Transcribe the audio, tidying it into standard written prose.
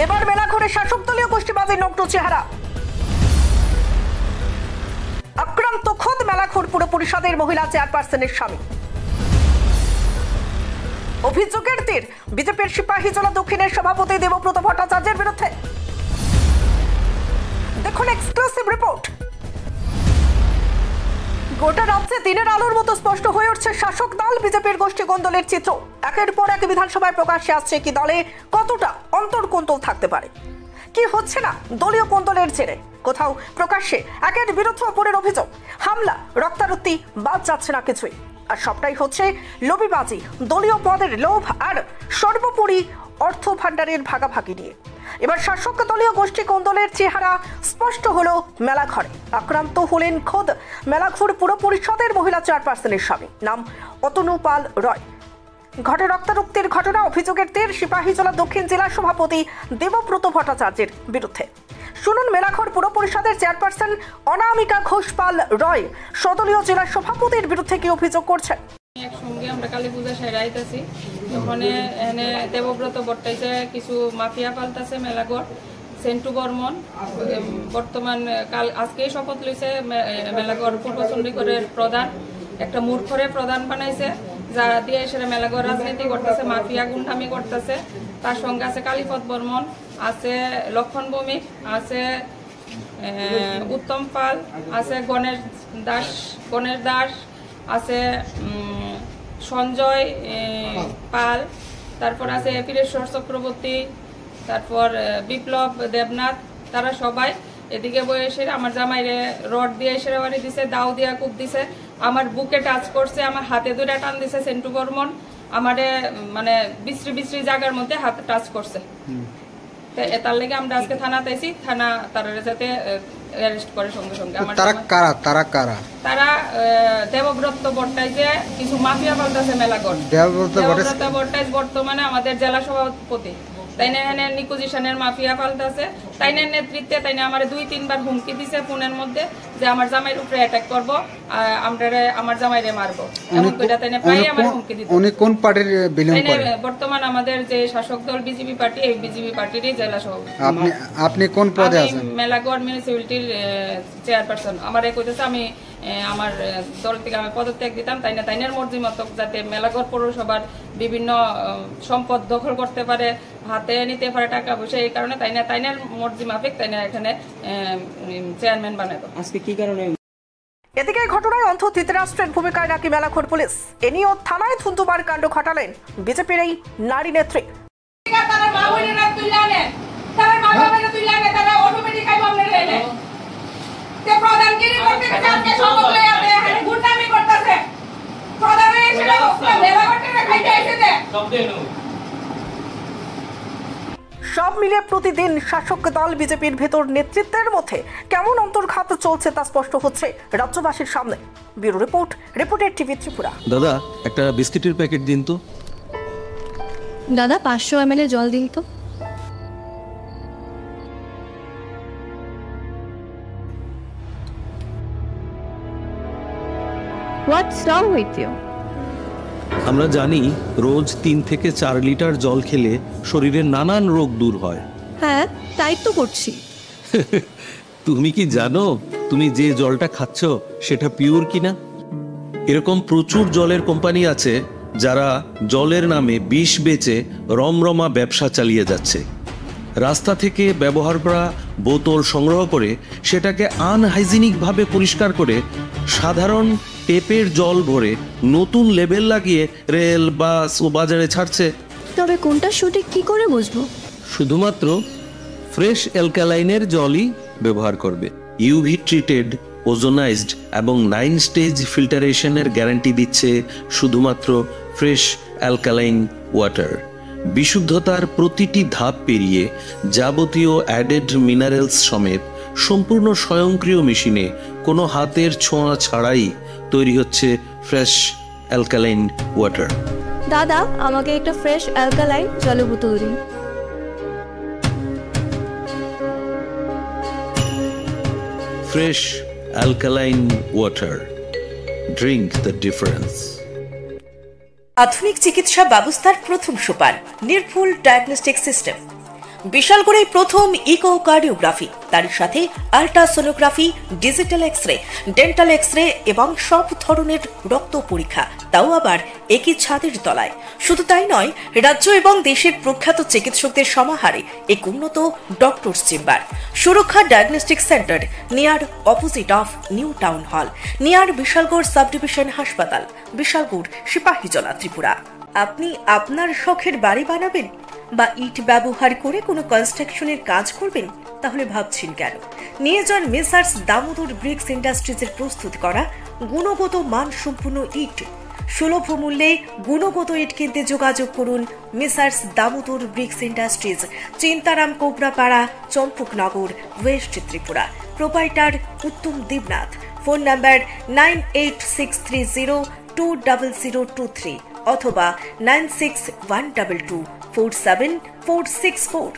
এবার মেলাঘরে শাসক দলীয় গোষ্ঠীবাদীর নগ্ন চেহারা। আক্রান্ত খোদ মেলাঘর পুর পরিষদের মহিলা চেয়ারপারসনের স্বামী। অভিযোগের তীর বিজেপির সিপাহীজলা দক্ষিণের সভাপতি দেবব্রত ভট্টাচার্যের বিরুদ্ধে। দেখুন এক্সক্লুসিভ রিপোর্ট। গোটা রাজ্যে দিনের আলোর মতো স্পষ্ট হয়ে উঠছে শাসক দল বিজেপির গোষ্ঠী কোন্দলের চিত্র। একের পর এক বিধানসভায় প্রকাশ্যে আসছে কি দলে কতটা অন্তর্কোন্দল থাকতে পারে, কি হচ্ছে না দলীয় কোন্দলের জেরে। কোথাও প্রকাশ্যে একের বিরুদ্ধে অপরের অভিযোগ, হামলা, রক্তারক্তি, বাদ যাচ্ছে না কিছুই। আর সবটাই হচ্ছে লবিবাজি, দলীয় পদের লোভ আর সর্বোপরি অর্থ ভাণ্ডারের ভাগাভাগি নিয়ে। এবার শাসক দলীয় গোষ্ঠী কোন্দলের চেহারা স্পষ্ট হলো মেলাঘরে। আক্রান্ত হলেন খোদ মেলাঘর পুর পরিষদের মহিলা চেয়ারপারসনের স্বামী, নাম অতনু পাল রয়। ঘটে রক্তারক্তির ঘটনা। অভিযোগের তীর সিপাহীজলা দক্ষিণ জেলা সভাপতি দেবব্রত ভট্টাচার্যের বিরুদ্ধে। শুনুন মেলাঘর পুর পরিষদের চেয়ারপারসন অনামিকা ঘোষ পাল রয় সদলীয় জেলা সভাপতির বিরুদ্ধে কি অভিযোগ করছেন। একসঙ্গে আমরা কালী পূজা সেরে আইতাছি, তখন এনে দেবব্রত বর্তাইছে কিছু মাফিয়া পাল্টাছে মেলাঘর সেন্টু বর্মন বর্তমান কাল আজকেই শপথ লইছে মেলাঘর পূর্ব চণ্ডীগড়ের প্রধান, একটা মূর্খরে প্রধান বানাইছে যারা দিয়ে সেটা মেলাঘর রাজনীতি করতেছে, মাফিয়া গুন্ডামি করতেছে। তার সঙ্গে আছে কালীপদ বর্মন, আছে লক্ষণ ভৌমিক, আছে উত্তম পাল, আছে গণেশ দাস, আছে সঞ্জয় পাল, তারপর আছে পীরেশ্বর চক্রবর্তী, তারপর বিপ্লব দেবনাথ। তারা সবাই এদিকে বসে আমার জামাইরে রড দিয়ে এসে বাড়ি দিছে, দাও দিয়া কূপ দিছে, আমার বুকে টাচ করছে, আমার হাতে দুইটা টান দিছে সেন্টু বর্মন, আমারে মানে বিশ্রী জায়গার মধ্যে হাত টাচ করছে। তার লেগে আমরা আজকে থানাতে আইছি, থানা তারা যাতে অ্যারেস্ট করে সঙ্গে সঙ্গে। তারা দেবব্রত বর্তাইছে কিছু মাফিয়া পাল্টাছে মেলাঘর। দেবব্রত বর্তাইজ বর্তমানে আমাদের জেলা সভাপতি, তাই না এখানে নিকুজিশনের মাফিয়া পাল্টাছে, তাই না নেতৃত্বে তাই না আমার 2-3 বার হুমকি দিছে ফোনের মধ্যে যে আমার জামাইয়ের উপরে অ্যাটাক করবো, আমার জামাইরে মারবো, এমন কইরা তাই না পাই আমার হুমকি দিতে। উনি কোন পার্টির বিলং করেন? বর্তমান আমাদের যে শাসক দল বিজেপি পার্টি, এই বিজেপি পার্টিরই জেলা সভাপতি। আপনি কোন পদে আছেন? মেলাঘর মিউনিসিপ্যালিটির চেয়ারপারসন। আমারে কইতেছে আমি আমার দল থেকে আমি পদত্যাগ দিতাম, তাই না তাইনার মর্জি মতো যাতে মেলাঘর পৌরসভার বিভিন্ন সম্পদ দখল করতে পারে, হাতে নিতে পারে টাকা পয়সা, এই কারণে তাইনার মর্জি মাফিক তাইনা এখানে চেয়ারম্যান বানাবো। আজকে কি কারণে? এদিকে ঘটনায় অন্ধ ধৃতরাষ্ট্রের ভূমিকায় নাকি মেলাঘর পুলিশ, এ নিয়েও থানায় ধুন্দুবার কাণ্ড ঘটালেন বিজেপির এই নারী নেত্রী। সব মিলিয়ে প্রতিদিন শাসক দল বিজেপির ভেতর নেতৃত্বের মধ্যে কেমন অন্তর্ঘাত চলছে তা স্পষ্ট হচ্ছে রাজ্যবাসীর সামনে। Bureau report, reporter TV Tripura. দাদা একটা বিস্কিটের প্যাকেট দিন তো। দাদা 500 ml জল দিন তো। What's wrong with you? আমরা জানি রোজ 3 থেকে 4 লিটার জল খেলে শরীরের নানান রোগ দূর হয়। হ্যাঁ, তাই তো করছি। তুমি কি জানো তুমি যে জলটা খাচ্ছ সেটা পিওর কিনা? এরকম প্রচুর জলের কোম্পানি আছে যারা জলের নামে বিষ বেচে রমরমা ব্যবসা চালিয়ে যাচ্ছে। রাস্তা থেকে ব্যবহার করা বোতল সংগ্রহ করে সেটাকে আনহাইজিনিকভাবে পরিষ্কার করে সাধারণ টেপের জল ভরে নতুন লেবেল লাগিয়ে রেল, বাস ও বাজারে ছাড়ছে। তবে কোনটা সঠিক কি করে বুঝবো? শুধুমাত্র ফ্রেশ অ্যালকালাইনের জলই ব্যবহার করবে। ইউভি ট্রিটেড, ওজোনাইজড এবং 9 স্টেজ ফিল্টারেশনের গ্যারান্টি দিচ্ছে শুধুমাত্র ফ্রেশ অ্যালকালাইন ওয়াটার। বিশুদ্ধতার প্রতিটি ধাপ পেরিয়ে যাবতীয় অ্যাডেড মিনারেলস সমেত সম্পূর্ণ স্বয়ংক্রিয় মেশিনে কোনো হাতের ছোঁয়া ছাড়াই তৈরি হচ্ছে ফ্রেশ অ্যালকালাইন ওয়াটার। দাদা আমাকে একটা ফ্রেশ অ্যালকালাইন জলের বোতল দিন। Fresh alkaline water, drink the difference. আধুনিক চিকিৎসা ব্যবস্থার প্রথম সোপান নির্ভুল ডায়াগনস্টিক সিস্টেম। বিশালগড়ে প্রথম ইকোকার্ডিওগ্রাফি, তার সাথে ultrasonography, digital x-ray, dental x-ray এবং সব ধরনের রক্ত পরীক্ষা, তাও আবার একই ছাদের তলায়। শুধু তাই নয়, রাজ্য এবং দেশের প্রখ্যাত চিকিৎসকদের সমাহারে এক উন্নত ডক্টরস চেম্বার। সুরক্ষা diagnostic centre, near opposite of new town hall, near Bishalgarh sub division হাসপাতাল, বিশালগড়, সিপাহীজলা, ত্রিপুরা। আপনি আপনার শখের বাড়ি বানাবেন বা ইট ব্যবহার করে কোনো কনস্ট্রাকশনের কাজ করবেন? তাহলে ভাবছেন কেন? নিয়ে যান মেসার্স দামোদর ব্রিক্স ইন্ডাস্ট্রিজের প্রস্তুত করা গুণগত মানসম্পন্ন ইট। সুলভ মূল্যে গুণগত ইট কিনতে যোগাযোগ করুন messrs Damodar bricks industries, Chintaram Kobrapara, Champaknagar, west Tripura. Proprietor Uttam Debnath. Phone number 9863020023 অথবা 9612247464।